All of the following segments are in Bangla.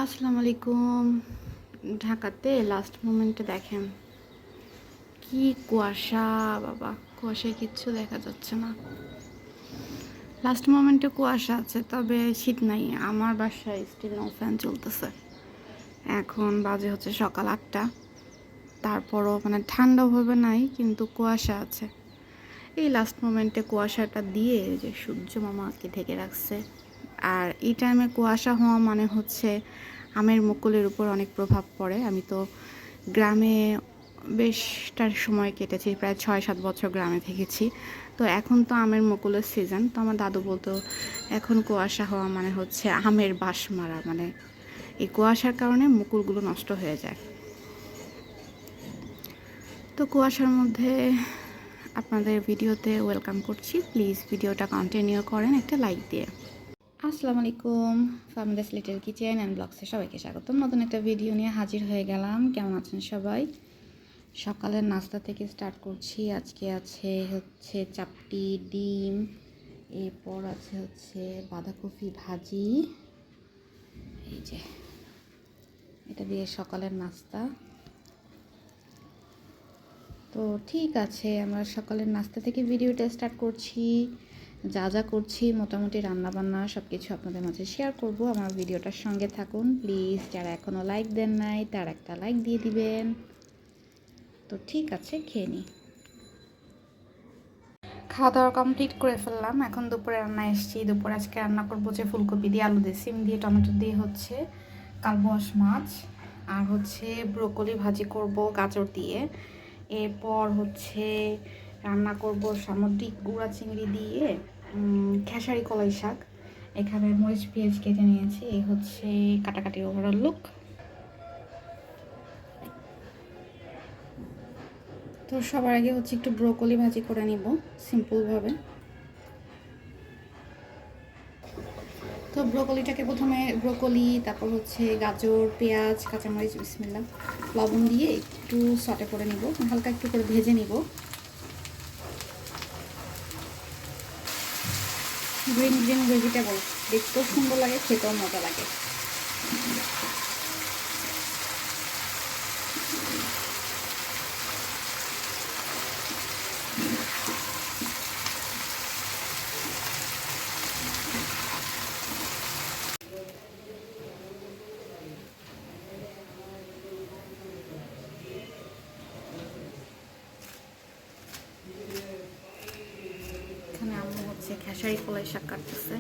আসসালামু আলাইকুম। ঢাকাতে লাস্ট মোমেন্টে দেখেন কি কুয়াশা, বাবা কুয়াশায় কিচ্ছু দেখা যাচ্ছে না। লাস্ট মোমেন্টে কুয়াশা আছে, তবে শীত নাই। আমার বাসায় স্টিল নো ফ্যান চলতেছে। এখন বাজে হচ্ছে সকাল 8টা, তারপরও মানে ঠান্ডাভাবে নাই, কিন্তু কুয়াশা আছে। এই লাস্ট মোমেন্টে কুয়াশাটা দিয়ে যে সূর্য মামাকে ঢেকে রাখছে। আর এই টাইমে কুয়াশা হওয়া মানে হচ্ছে আমের মুকুলের উপর অনেক প্রভাব পড়ে। আমি তো গ্রামে বেশটার সময় কেটেছি, প্রায় 6-7 বছর গ্রামে থেকেছি। তো এখন তো আমের মুকুলের সিজন। তো আমার দাদু বলতো এখন কুয়াশা হওয়া মানে হচ্ছে আমের বাস মারা, মানে এই কুয়াশার কারণে মুকুলগুলো নষ্ট হয়ে যায়। তো কুয়াশার মধ্যে আপনাদের ভিডিওতে ওয়েলকাম করছি। প্লিজ ভিডিওটা কন্টিনিউ করেন একটা লাইক দিয়ে। আসসালামু আলাইকুম, ফার্মলেস লিটল কিচেন অ্যান্ড ব্লগসে সবাইকে স্বাগতম। নতুন একটা ভিডিও নিয়ে হাজির হয়ে গেলাম। কেমন আছেন সবাই? সকালের নাস্তা থেকে স্টার্ট করছি। আজকে হচ্ছে চাপটি, ডিম, এরপর হচ্ছে বাঁধাকপি ভাজি। এই যে এটা দিয়ে সকালের নাস্তা। তো ঠিক আছে, আমরা সকালের নাস্তা থেকে ভিডিওটা স্টার্ট করছি। যা যা করছি মোটামুটি রান্নাবান্না সব কিছু আপনাদের মাঝে শেয়ার করব। আমার ভিডিওটার সঙ্গে থাকুন প্লিজ। যারা এখনও লাইক দেন নাই তারা একটা লাইক দিয়ে দিবেন। তো ঠিক আছে, খেয়ে নিই। খাওয়া দাওয়া কমপ্লিট করে ফেললাম। এখন দুপুরে রান্না এসেছি। দুপুরে আজকে রান্না করবো যে ফুলকপি দিয়ে, আলু দিয়ে, সিম দিয়ে, টমেটো দিয়ে হচ্ছে কালবোয়াশ মাছ, আর হচ্ছে ব্রোকলি ভাজি করব গাজর দিয়ে। এরপর হচ্ছে রান্না করব সামুদ্রিক গুঁড়া চিংড়ি দিয়ে খেসারি কলাই শাক। এখানে মরিচ পেঁয়াজ কেটে নিয়েছি। এই হচ্ছে কাটাকাটি ওভারঅল লুক। তো সবার আগে হচ্ছে একটু ব্রোকলি ভাজি করে নিব সিম্পলভাবে। তো ব্রোকলিটাকে প্রথমে তারপর হচ্ছে গাজর, পেঁয়াজ, কাঁচামরিচ, বিসমিল্লাহ, লবণ দিয়ে একটু সটে করে নিব, হালকা একটু করে ভেজে নিব। গ্রিন গ্রিন ভেজিটেবল দেখতেও সুন্দর লাগে, খেতেও মজা লাগে। এখানে আম্মু হচ্ছে খেসারি কলাই শাক কাটতেছে।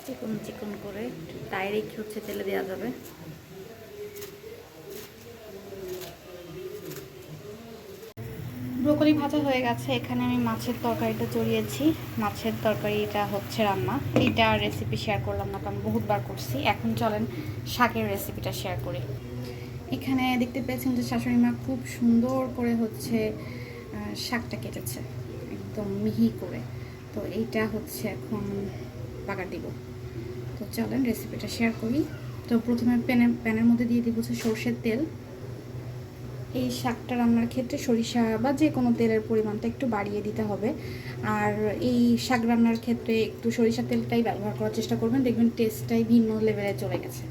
চিকন চিকন করে ডাইরেক্ট হচ্ছে তেলে দেওয়া যাবে। ব্রোকলি ভাজা হয়ে গেছে। এখানে আমি মাছের তরকারিটা চড়িয়েছি। মাছের তরকারিটা হচ্ছে রান্না। এইটা রেসিপি শেয়ার করলাম না, কারণ বহুতবার করছি। এখন চলেন শাকের রেসিপিটা শেয়ার করি। এখানে দেখতে পেয়েছেন যে শাশুড়ি মা খুব সুন্দর করে হচ্ছে শাকটা কেটেছে, একদম মিহি করে। তো এইটা হচ্ছে এখন বাগার দিব। তো চলেন রেসিপিটা শেয়ার করি। তো প্রথমে প্যানের মধ্যে দিয়ে দিব হচ্ছে সর্ষের তেল। এই শাকটা রান্নার ক্ষেত্রে সরিষা বা যে কোনো তেলের পরিমাণটা একটু বাড়িয়ে দিতে হবে। আর এই শাক রান্নার ক্ষেত্রে একটু সরিষা তেলটাই ব্যবহার করার চেষ্টা করবেন, দেখবেন টেস্টটাই ভিন্ন লেভেলে চলে গেছে।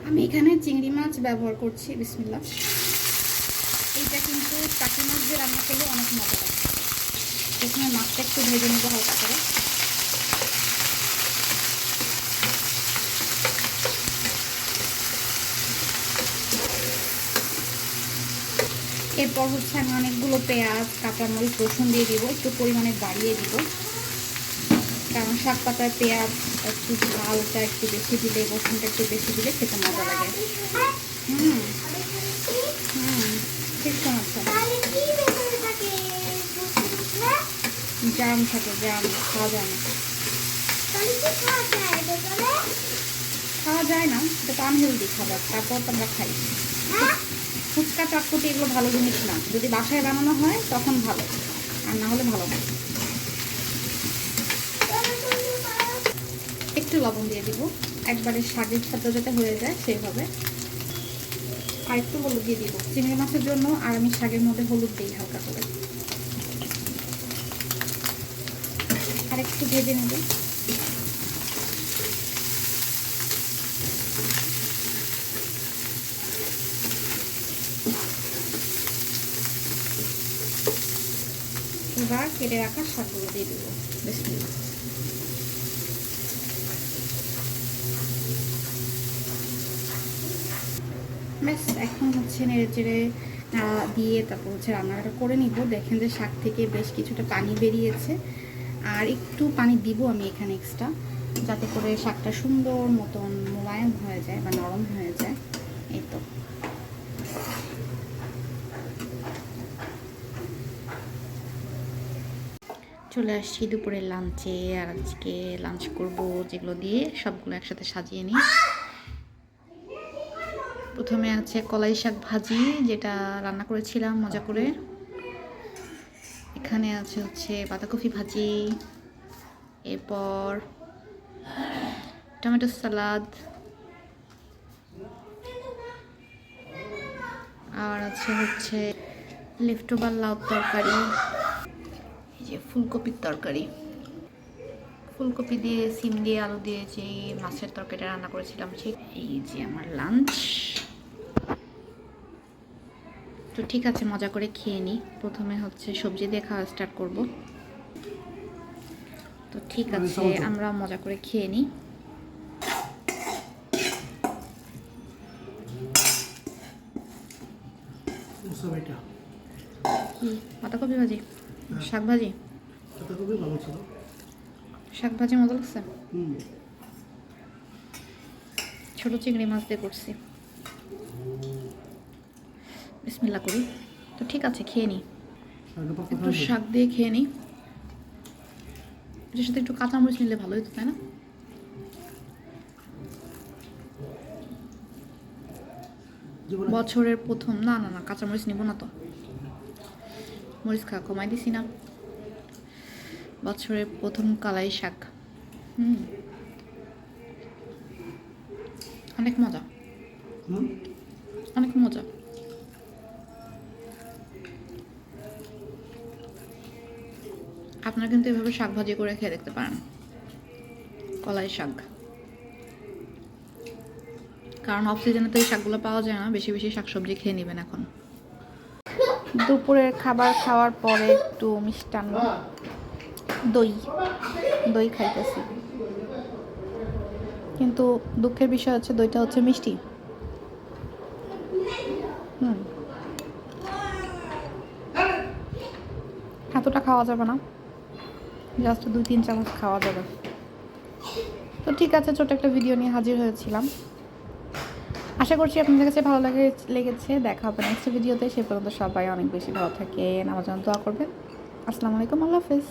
আমি এখানে চিংড়ি মাছ ব্যবহার করছি, বিসমিল্লাহ। এইটা কিন্তু টাকি মাছ দিয়ে রান্না করলে অনেক মজা লাগে। প্রথমে মাছটা একটু ভেজে নেবো হালকা করে। এরপর হচ্ছে আমি অনেকগুলো পেঁয়াজ, কাঁচামরিচ, রসুন দিয়ে দিব, একটু পরিমাণে বাড়িয়ে দিব, কারণ শাক পাতায় পেঁয়াজ একটু ঝালটা একটু বেশি দিলে, রসুনটা একটু বেশি দিলে খেতে মজা লাগে। ঠিক শোনাচ্ছে। জাম থাকে, জাম খাওয়া যায় না। খাওয়া যায় না, এটা তো আনহেলদি খাবার, তারপর তো আমরা খাই। ফুচকা, চটপটি এগুলো ভালো জিনিস না। যদি বাসায় বানানো হয় তখন ভালো, আর না হলে ভালো না। একটু লবণ দিয়ে দিব, একবারে শাকের সাথে যাতে হয়ে যায় সেইভাবে। আর একটু হলুদ দিয়ে দিব চিংড়ি মাছের জন্য, আর আমি শাকের মধ্যে হলুদ দিই হালকা করে। আর একটু ভেজে নেব। এবার কেটে রাখা শাকগুলো দিয়ে দেবো। বিসমিল্লাহ। ব্যাস এখন হচ্ছে নেড়ে চেড়ে দিয়ে তারপর হচ্ছে রান্নাটা করে নিব। দেখেন যে শাক থেকে বেশ কিছুটা পানি বেরিয়েছে, আর একটু পানি দিব আমি এখানে এক্সট্রা, যাতে করে শাকটা সুন্দর মতন মোলায়েম হয়ে যায় বা নরম হয়ে যায়। এই তো চলে আসছি দুপুরের লাঞ্চে। আর আজকে লাঞ্চ করব যেগুলো দিয়ে সবগুলো একসাথে সাজিয়ে নিই। প্রথমে আছে কলাই শাক ভাজি, যেটা রান্না করেছিলাম মজা করে। এখানে আছে হচ্ছে বাঁধাকপি ভাজি, এরপর টমেটো সালাদ, আর আছে হচ্ছে লেফটোভার লাউ তরকারি, এই যে ফুলকপির তরকারি, ফুলকপি দিয়ে সিম দিয়ে আলু দিয়ে যে মাছের তরকারিটা রান্না করেছিলাম সেই। এই যে আমার লাঞ্চ। তো ঠিক আছে, মজা করে খেয়ে নিই। প্রথমে হচ্ছে সবজি দিয়ে খাওয়া স্টার্ট করব। তো ঠিক আছে, আমরা মজা করে খেয়ে নিই। কি বাঁধাকপি ভাজি, শাক ভাজি, শাক ভাজি মজা লাগছে। ছোট চিংড়ি মাছ দিয়ে করছি। বিসমিল্লাহ করি। তো ঠিক আছে, খেয়ে নিই। একটু শাক দিয়ে খেয়ে নিই। এটার সাথে একটু কাঁচামরিচ নিলে ভালো হতো, তাই না? বছরের প্রথম, না না না কাঁচামরিচ নিব না তো, মরিচ খা কমাই দিছি না। বছরের প্রথম কালাই শাক, অনেক মজা, অনেক মজা। আপনারা কিন্তু এভাবে শাক ভাজি করে খেয়ে দেখতে পারেন, কলাই শাক। কারণ অফ সিজনে তো এই শাকগুলো পাওয়া যায় না। বেশি বেশি শাকসবজি খেয়ে নেবেন এখন। দুপুরের খাবার খাওয়ার পরে একটু মিষ্টান্ন, দই দই খাইতেছি। কিন্তু দুঃখের বিষয় হচ্ছে দইটা হচ্ছে মিষ্টি। এতটা খাওয়া যাবে না, জাস্ট 2-3 চামচ খাওয়া যাবে। তো ঠিক আছে, ছোট একটা ভিডিও নিয়ে হাজির হয়েছিলাম। আশা করছি আপনাদের কাছে ভালো লেগেছে। দেখা হবে নেক্সট ভিডিওতে। সে পর্যন্ত সবাই অনেক বেশি ভালো থাকেন, আমার জন্য দোয়া করবেন। আসসালামু আলাইকুম, আল্লাহ হাফেজ।